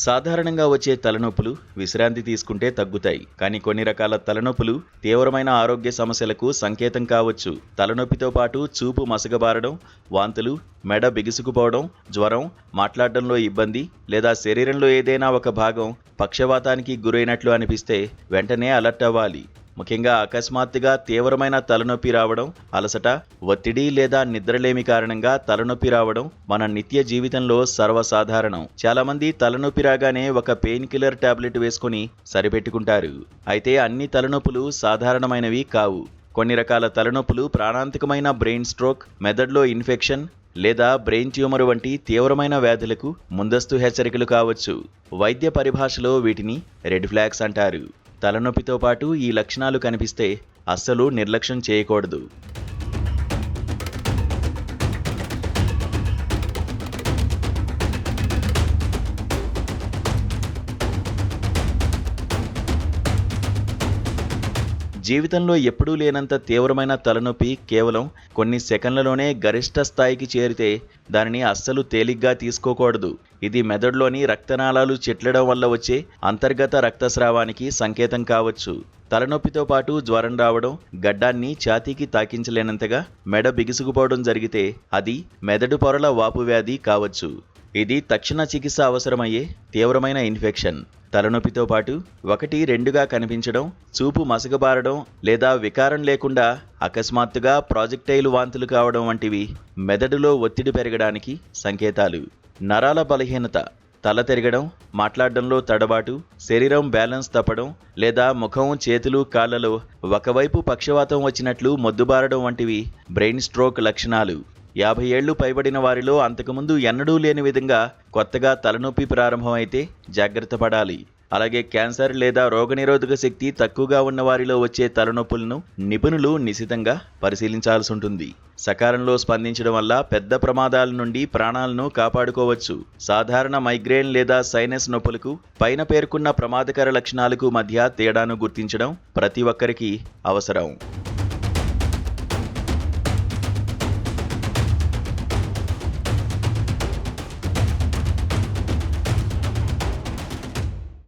సాధారణంగా వచ్చే తలనొప్పులు విశ్రాంతి తీసుకుంటే తగ్గుతాయి. కానీ కొన్ని రకాల తలనొప్పులు తీవ్రమైన ఆరోగ్య సమస్యలకు సంకేతం కావచ్చు. తలనొప్పితో పాటు చూపు మసకబారడం, వాంతులు, మెడ బిగుసుకుపోవడం, జ్వరం, మాట్లాడడంలో ఇబ్బంది లేదా శరీరంలో ఏదైనా ఒక భాగం పక్షవాతానికి గురైనట్లు అనిపిస్తే వెంటనే అలర్ట్ అవ్వాలి. ముఖ్యంగా అకస్మాత్తుగా తీవ్రమైన తలనొప్పి రావడం, అలసట, ఒత్తిడి లేదా నిద్రలేమి కారణంగా తలనొప్పి రావడం మన నిత్య జీవితంలో సర్వసాధారణం. చాలామంది తలనొప్పి రాగానే ఒక పెయిన్ కిల్లర్ టాబ్లెట్ వేసుకుని సరిపెట్టుకుంటారు. అయితే అన్ని తలనొప్పులు సాధారణమైనవి కావు. కొన్ని రకాల తలనొప్పులు ప్రాణాంతకమైన బ్రెయిన్ స్ట్రోక్, మెదడులో ఇన్ఫెక్షన్ లేదా బ్రెయిన్ ట్యూమర్ వంటి తీవ్రమైన వ్యాధులకు ముందస్తు హెచ్చరికలు కావచ్చు. వైద్య పరిభాషలో వీటిని రెడ్ ఫ్లాగ్స్ అంటారు. తలనొప్పితో పాటు ఈ లక్షణాలు కనిపిస్తే అస్సలు నిర్లక్ష్యం చేయకూడదు. జీవితంలో ఎప్పుడూ లేనంత తీవ్రమైన తలనొప్పి కేవలం కొన్ని సెకన్లలోనే గరిష్ట స్థాయికి చేరితే దానిని అస్సలు తేలిగ్గా తీసుకోకూడదు. ఇది మెదడులోని రక్తనాళాలు చిట్లడం వల్ల వచ్చే అంతర్గత రక్తస్రావానికి సంకేతం కావచ్చు. తలనొప్పితో పాటు జ్వరం రావడం, గడ్డాన్ని ఛాతీకి తాకించలేనంతగా మెడ బిగుసుకుపోవడం జరిగితే అది మెదడు పొరల వాపు వ్యాధి కావచ్చు. ఇది తక్షణ చికిత్స అవసరమయ్యే తీవ్రమైన ఇన్ఫెక్షన్. తలనొప్పితో పాటు 1-2గా కనిపించడం, చూపు మసకబారడం లేదా వికారం లేకుండా అకస్మాత్తుగా ప్రాజెక్టైల్ వాంతులు కావడం వంటివి మెదడులో ఒత్తిడి పెరగడానికి సంకేతాలు. నరాల బలహీనత, తల తిరగడం, మాట్లాడడంలో తడబాటు, శరీరం బ్యాలెన్స్ తప్పడం లేదా ముఖం, చేతులు, కాళ్లలో ఒకవైపు పక్షవాతం వచ్చినట్లు మొద్దుబారడం వంటివి బ్రెయిన్ స్ట్రోక్ లక్షణాలు. 50 ఏళ్లు పైబడిన వారిలో అంతకుముందు ఎన్నడూ లేని విధంగా కొత్తగా తలనొప్పి ప్రారంభమైతే జాగ్రత్త పడాలి. అలాగే క్యాన్సర్ లేదా రోగనిరోధక శక్తి తక్కువగా ఉన్న వారిలో వచ్చే తలనొప్పులను నిపుణులు నిశితంగా పరిశీలించాల్సి ఉంటుంది. సకాలంలో స్పందించడం వల్ల పెద్ద ప్రమాదాల నుండి ప్రాణాలను కాపాడుకోవచ్చు. సాధారణ మైగ్రేన్ లేదా సైనస్ నొప్పులకు పైన పేర్కొన్న ప్రమాదకర లక్షణాలకు మధ్య తేడాను గుర్తించడం ప్రతి ఒక్కరికి అవసరం.